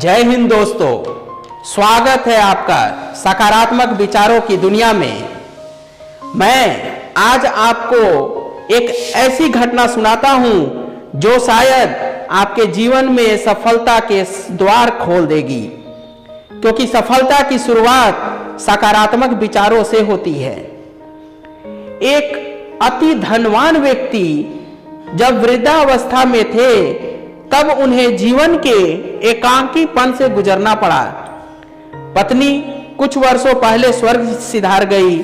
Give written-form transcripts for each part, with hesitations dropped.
जय हिंद दोस्तों, स्वागत है आपका सकारात्मक विचारों की दुनिया में। मैं आज आपको एक ऐसी घटना सुनाता हूं जो शायद आपके जीवन में सफलता के द्वार खोल देगी, क्योंकि सफलता की शुरुआत सकारात्मक विचारों से होती है। एक अति धनवान व्यक्ति जब वृद्धावस्था में थे तब उन्हें जीवन के एकांकीपन से गुजरना पड़ा। पत्नी कुछ वर्षों पहले स्वर्ग सिधार गई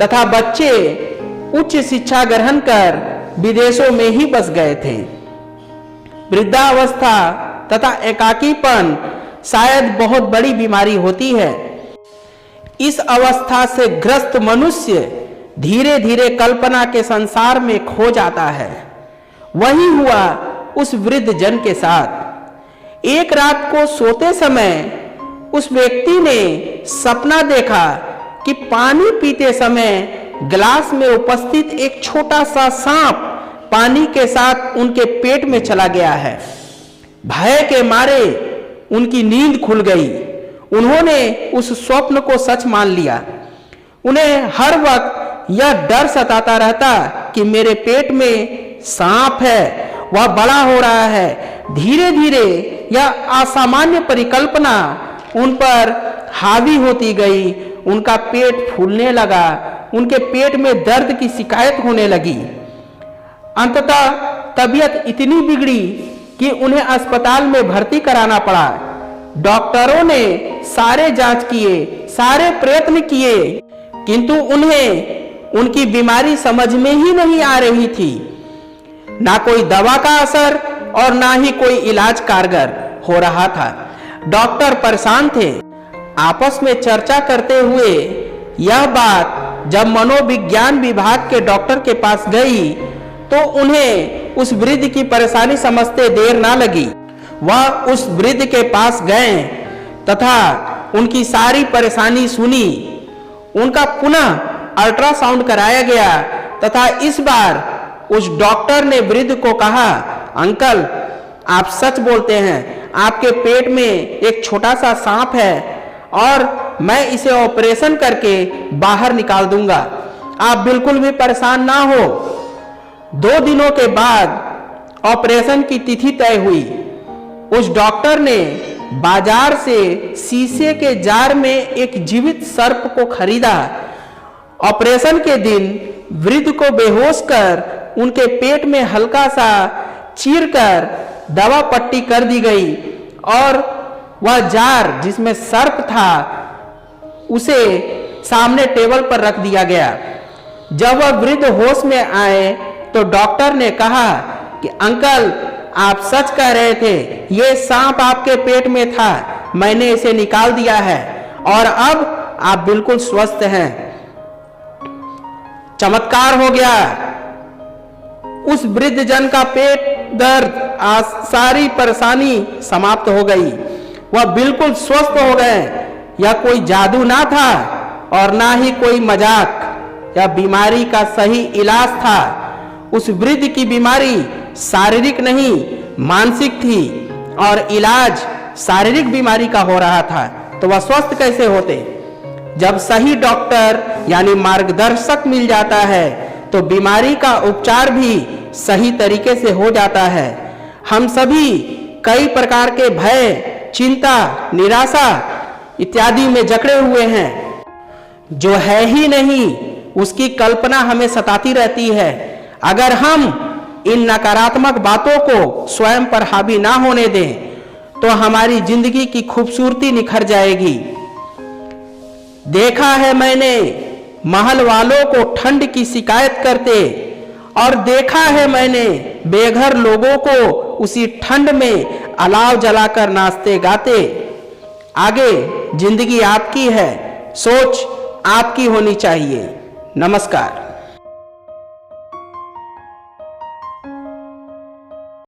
तथा बच्चे उच्च शिक्षा ग्रहण कर विदेशों में ही बस गए थे। वृद्धावस्था तथा एकाकीपन शायद बहुत बड़ी बीमारी होती है। इस अवस्था से ग्रस्त मनुष्य धीरे धीरे कल्पना के संसार में खो जाता है। वही हुआ उस वृद्ध जन के साथ। एक रात को सोते समय उस व्यक्ति ने सपना देखा कि पानी पीते समय गिलास में उपस्थित एक छोटा सा सांप पानी के साथ उनके पेट में चला गया है। भय के मारे उनकी नींद खुल गई। उन्होंने उस स्वप्न को सच मान लिया। उन्हें हर वक्त यह डर सताता रहता कि मेरे पेट में सांप है, वह बड़ा हो रहा है। धीरे धीरे यह असामान्य परिकल्पना उन पर हावी होती गई। उनका पेट फूलने लगा, उनके पेट में दर्द की शिकायत होने लगी। अंततः तबीयत इतनी बिगड़ी कि उन्हें अस्पताल में भर्ती कराना पड़ा। डॉक्टरों ने सारे जांच किए, सारे प्रयत्न किए, किंतु उन्हें उनकी बीमारी समझ में ही नहीं आ रही थी। ना कोई दवा का असर और ना ही कोई इलाज कारगर हो रहा था। डॉक्टर परेशान थे। आपस में चर्चा करते हुए यह बात जब मनोविज्ञान विभाग के डॉक्टर के पास गई तो उन्हें उस वृद्ध की परेशानी समझते देर ना लगी। वह उस वृद्ध के पास गए तथा उनकी सारी परेशानी सुनी। उनका पुनः अल्ट्रासाउंड कराया गया तथा इस बार उस डॉक्टर ने वृद्ध को कहा, अंकल आप सच बोलते हैं, आपके पेट में एक छोटा सा सांप है और मैं इसे ऑपरेशन करके बाहर निकाल दूंगा। आप बिल्कुल भी परेशान ना हो। 2 दिनों के बाद ऑपरेशन की तिथि तय हुई। उस डॉक्टर ने बाजार से शीशे के जार में एक जीवित सर्प को खरीदा। ऑपरेशन के दिन वृद्ध को बेहोश कर उनके पेट में हल्का सा चीरकर दवा पट्टी कर दी गई और वह जार जिसमें सर्प था उसे सामने टेबल पर रख दिया गया। जब वह वृद्ध होश में आए तो डॉक्टर ने कहा कि अंकल आप सच कह रहे थे, ये सांप आपके पेट में था, मैंने इसे निकाल दिया है और अब आप बिल्कुल स्वस्थ हैं। चमत्कार हो गया। उस वृद्ध जन का पेट दर्द सारी परेशानी समाप्त हो गई। वह बिल्कुल स्वस्थ हो गए। यह कोई जादू ना था और ना ही कोई मजाक। यह बीमारी का सही इलाज था। उस वृद्ध की बीमारी शारीरिक नहीं मानसिक थी और इलाज शारीरिक बीमारी का हो रहा था, तो वह स्वस्थ कैसे होते? जब सही डॉक्टर यानी मार्गदर्शक मिल जाता है तो बीमारी का उपचार भी सही तरीके से हो जाता है। हम सभी कई प्रकार के भय, चिंता, निराशा इत्यादि में जकड़े हुए हैं। जो है ही नहीं उसकी कल्पना हमें सताती रहती है। अगर हम इन नकारात्मक बातों को स्वयं पर हावी ना होने दें तो हमारी जिंदगी की खूबसूरती निखर जाएगी। देखा है मैंने महल वालों को ठंड की शिकायत करते और देखा है मैंने बेघर लोगों को उसी ठंड में अलाव जलाकर नाचते गाते। आगे जिंदगी आपकी है, सोच आपकी होनी चाहिए। नमस्कार।